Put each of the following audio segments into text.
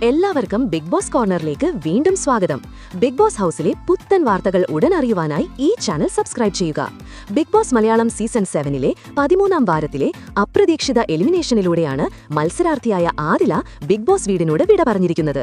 എല്ലാവർക്കും big boss കോർണറിലേക്ക് വീണ്ടും സ്വാഗതം. ബിഗ് ബോസ് ഹൗസിലെ പുത്തൻ വാർത്തകൾ ഉടൻ അറിയുവാനായി ഈ ചാനൽ സബ്സ്ക്രൈബ് ചെയ്യുക. ബിഗ് ബോസ് മലയാളം സീസൺ 7-ലെ 13-ാം വാരത്തിലെ അപ്രതീക്ഷിത എലിമിനേഷനിലൂടെയാണ് മത്സരാർത്ഥിയായ ആദില ബിഗ് ബോസ് വീടിനോട് വിട പറഞ്ഞിരിക്കുന്നത്.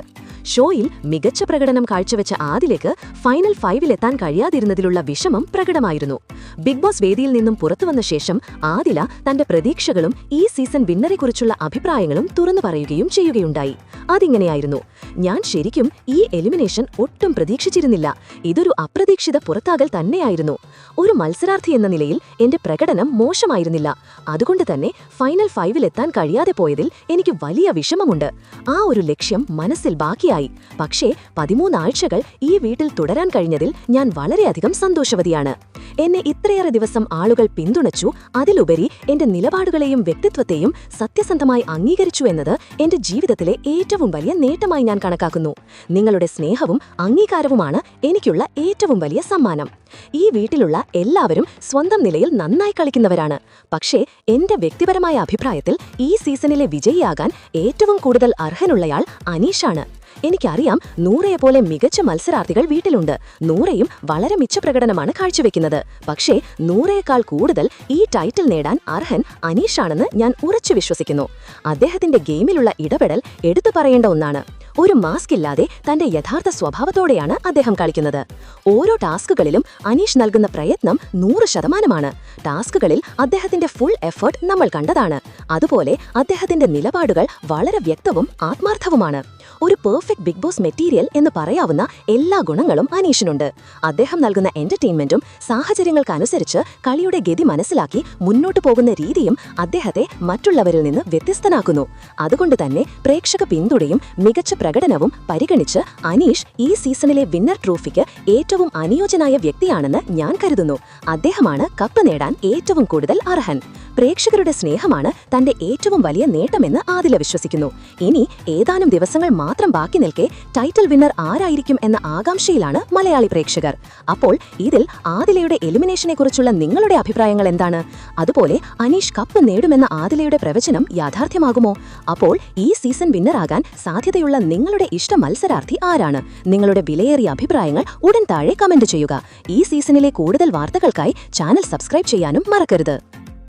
ഷോയിൽ മികച്ച പ്രകടനം കാഴ്ചവെച്ച ആദിലയ്ക്ക് ഫൈനൽ 5-ലെത്താൻ കഴിയാതിരുന്നതിലുള്ള വിഷമം പ്രകടമായിരുന്നു. ബിഗ് ബോസ് വേദിയിൽ നിന്നും പുറത്തുവന്ന ശേഷം ആദില തന്റെ പ്രതീക്ഷകളും ഈ സീസൺ വിന്നറെക്കുറിച്ചുള്ള അഭിപ്രായങ്ങളും തുറന്നു പറയുകയും ചെയ്യുകയുണ്ടായി. അതിങ്ങനെയായിരുന്നു: ഞാൻ ശരിക്കും ഈ എലിമിനേഷൻ ഒട്ടും പ്രതീക്ഷിച്ചിരുന്നില്ല. ഇതൊരു അപ്രതീക്ഷിത പുറത്താകൽ തന്നെയായിരുന്നു. ഒരു മത്സരാർത്ഥി എന്ന നിലയിൽ എന്റെ പ്രകടനം മോശമായിരുന്നില്ല. അതുകൊണ്ട് തന്നെ ഫൈനൽ 5-ലെത്താൻ കഴിയാതെ പോയതിൽ എനിക്ക് വലിയ വിഷമമുണ്ട്. ആ ഒരു ലക്ഷ്യം മനസ്സിൽ ബാക്കിയായി. പക്ഷേ 13 ആഴ്ചകൾ ഈ വീട്ടിൽ തുടരാൻ കഴിഞ്ഞതിൽ ഞാൻ വളരെയധികം സന്തോഷവതിയാണ്. എന്നെ ഇത്രയേറെ ദിവസം ആളുകൾ പിന്തുണച്ചു. അതിലുപരി എന്റെ നിലപാടുകളെയും വ്യക്തിത്വത്തെയും സത്യസന്ധമായി അംഗീകരിച്ചു എന്നത് എന്റെ ജീവിതത്തിലെ ഏറ്റവും വലിയ നേട്ടമായി ഞാൻ കണക്കാക്കുന്നു. നിങ്ങളുടെ സ്നേഹവും അംഗീകാരവുമാണ് എനിക്കുള്ള ഏറ്റവും വലിയ സമ്മാനം. ഈ വീട്ടിലുള്ള എല്ലാവരും സ്വന്തം നിലയിൽ നന്നായി കളിക്കുന്നവരാണ്. പക്ഷേ എന്റെ വ്യക്തിപരമായ അഭിപ്രായത്തിൽ ഈ സീസണിലെ വിജയിയാകാൻ ഏറ്റവും കൂടുതൽ അർഹനുള്ളയാൾ അനീഷാണ്. എനിക്കറിയാം, നൂറയെപ്പോലെ മികച്ച മത്സരാർത്ഥികൾ വീട്ടിലുണ്ട്. നൂറയും വളരെ മിച്ച പ്രകടനമാണ് കാഴ്ചവെക്കുന്നത്. പക്ഷേ നൂറയേക്കാൾ കൂടുതൽ ഈ ടൈറ്റിൽ നേടാൻ അർഹൻ അനീഷാണെന്ന് ഞാൻ ഉറച്ചു വിശ്വസിക്കുന്നു. അദ്ദേഹത്തിന്റെ ഗെയിമിലുള്ള ഇടപെടൽ എടുത്തു പറയേണ്ട ഒന്നാണ്. ഒരു മാസ്ക് ഇല്ലാതെ തന്റെ യഥാർത്ഥ സ്വഭാവത്തോടെയാണ് അദ്ദേഹം കളിക്കുന്നത്. ഓരോ ടാസ്കുകളിലും അനീഷ് നൽകുന്ന പ്രയത്നം 100%. ടാസ്കുകളിൽ അദ്ദേഹത്തിന്റെ ഫുൾ എഫേർട്ട് നമ്മൾ കണ്ടതാണ്. അതുപോലെ അദ്ദേഹത്തിന്റെ നിലപാടുകൾ വളരെ വ്യക്തവും ആത്മാർത്ഥവുമാണ്. ഒരു പെർഫെക്റ്റ് ബിഗ് ബോസ് മെറ്റീരിയൽ എന്ന് പറയാവുന്ന എല്ലാ ഗുണങ്ങളും അനീഷിനുണ്ട്. അദ്ദേഹം നൽകുന്ന എന്റർടൈൻമെന്റും സാഹചര്യങ്ങൾക്കനുസരിച്ച് കളിയുടെ ഗതി മനസ്സിലാക്കി മുന്നോട്ടു പോകുന്ന രീതിയും അദ്ദേഹത്തെ മറ്റുള്ളവരിൽ നിന്ന് വ്യത്യസ്തനാക്കുന്നു. അതുകൊണ്ട് തന്നെ പ്രേക്ഷക പിന്തുണയും മികച്ച പ്രകടനവും പരിഗണിച്ച് അനീഷ് ഈ സീസണിലെ വിന്നർ ട്രോഫിക്ക് ഏറ്റവും അനുയോജ്യനായ വ്യക്തിയാണെന്ന് ഞാൻ കരുതുന്നു. അദ്ദേഹമാണ് കപ്പ് നേടാൻ ഏറ്റവും കൂടുതൽ അർഹൻ. പ്രേക്ഷകരുടെ സ്നേഹമാണ് തന്റെ ഏറ്റവും വലിയ നേട്ടമെന്ന് ആദില വിശ്വസിക്കുന്നു. ഇനി ഏതാനും ദിവസങ്ങൾ മാത്രം ബാക്കി നിൽക്കെ ടൈറ്റിൽ വിന്നർ ആരായിരിക്കും എന്ന ആകാംക്ഷയിലാണ് മലയാളി പ്രേക്ഷകർ. അപ്പോൾ ഇതിൽ ആദിലയുടെ എലിമിനേഷനെ കുറിച്ചുള്ള നിങ്ങളുടെ അഭിപ്രായങ്ങൾ എന്താണ്? അതുപോലെ അനീഷ് കപ്പ് നേടുമെന്ന ആദിലയുടെ പ്രവചനം യാഥാർത്ഥ്യമാകുമോ? അപ്പോൾ ഈ സീസൺ വിന്നറാകാൻ സാധ്യതയുള്ള നിങ്ങളുടെ ഇഷ്ട മത്സരാർത്ഥി ആരാണ്? നിങ്ങളുടെ വിലയേറിയ അഭിപ്രായങ്ങൾ ഉടൻ താഴെ കമന്റ് ചെയ്യുക. ഈ സീസണിലെ കൂടുതൽ വാർത്തകൾക്കായി ചാനൽ സബ്സ്ക്രൈബ് ചെയ്യാനും മറക്കരുത്.